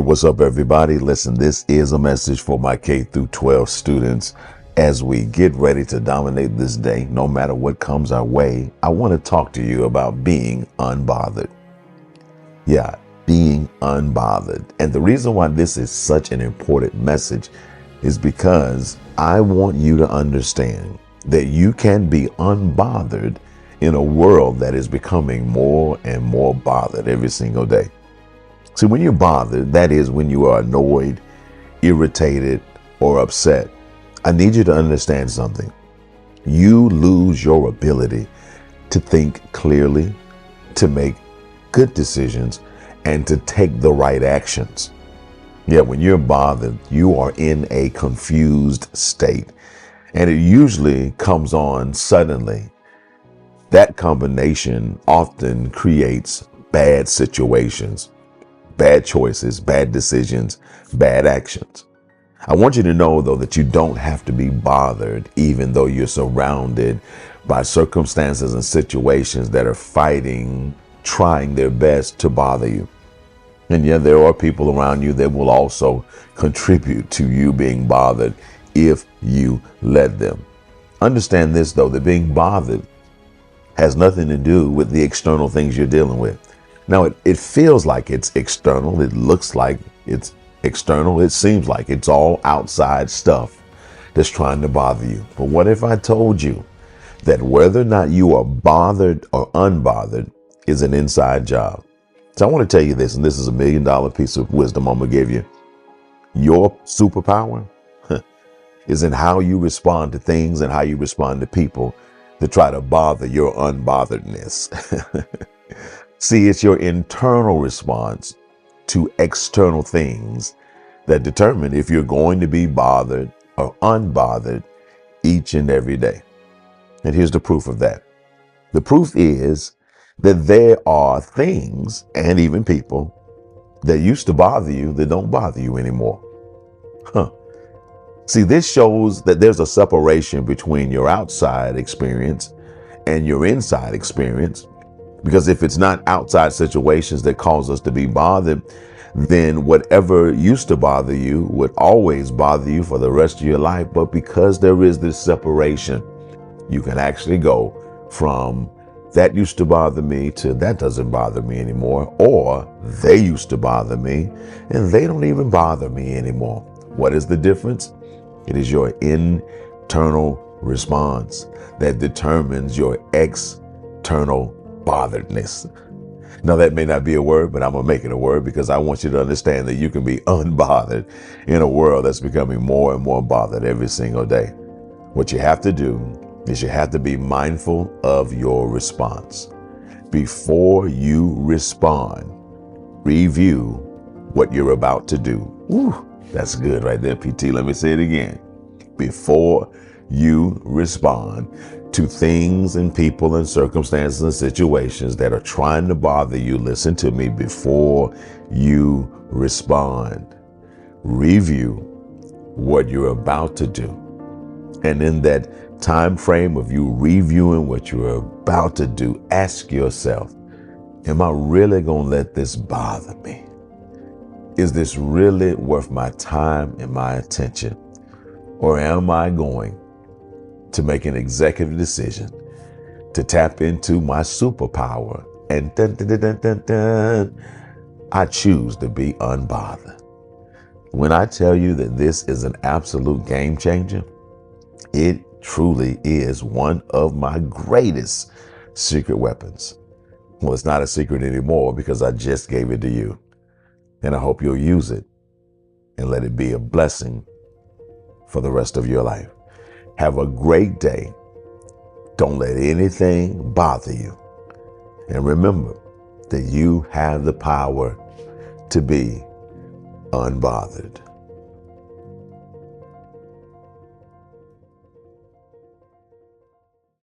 What's up, everybody? Listen, this is a message for my K through 12 students. As we get ready to dominate this day, no matter what comes our way, I want to talk to you about being unbothered. Yeah, being unbothered. And the reason why this is such an important message is because I want you to understand that you can be unbothered in a world that is becoming more and more bothered every single day. See, when you're bothered, that is when you are annoyed, irritated, or upset. I need you to understand something. You lose your ability to think clearly, to make good decisions, and to take the right actions. Yeah, when you're bothered, you are in a confused state, and it usually comes on suddenly. That combination often creates bad situations, bad choices, bad decisions, bad actions. I want you to know, though, that you don't have to be bothered, even though you're surrounded by circumstances and situations that are trying their best to bother you. And yet there are people around you that will also contribute to you being bothered if you let them. Understand this, though, that being bothered has nothing to do with the external things you're dealing with. Now, it feels like it's external. It looks like it's external. It seems like it's all outside stuff that's trying to bother you. But what if I told you that whether or not you are bothered or unbothered is an inside job? So I want to tell you this, and this is $1 million piece of wisdom I'm going to give you. Your superpower is in how you respond to things and how you respond to people that try to bother your unbotheredness. See, it's your internal response to external things that determine if you're going to be bothered or unbothered each and every day. And here's the proof of that. The proof is that there are things and even people that used to bother you that don't bother you anymore. See, this shows that there's a separation between your outside experience and your inside experience. Because if it's not outside situations that cause us to be bothered, then whatever used to bother you would always bother you for the rest of your life. But because there is this separation, you can actually go from that used to bother me to that doesn't bother me anymore, or they used to bother me and they don't even bother me anymore. What is the difference? It is your internal response that determines your external botheredness. Now, that may not be a word, but I'm going to make it a word because I want you to understand that you can be unbothered in a world that's becoming more and more bothered every single day. What you have to do is you have to be mindful of your response. Before you respond, review what you're about to do. Woo, that's good right there, PT. Let me say it again. Before you respond to things and people and circumstances and situations that are trying to bother you, listen to me. Before you respond, review what you're about to do. And in that time frame of you reviewing what you're about to do, ask yourself, am I really going to let this bother me? Is this really worth my time and my attention? Or am I going to make an executive decision to tap into my superpower and I choose to be unbothered? When I tell you that this is an absolute game changer, it truly is one of my greatest secret weapons. Well, it's not a secret anymore because I just gave it to you. And I hope you'll use it and let it be a blessing for the rest of your life. Have a great day. Don't let anything bother you. And remember that you have the power to be unbothered.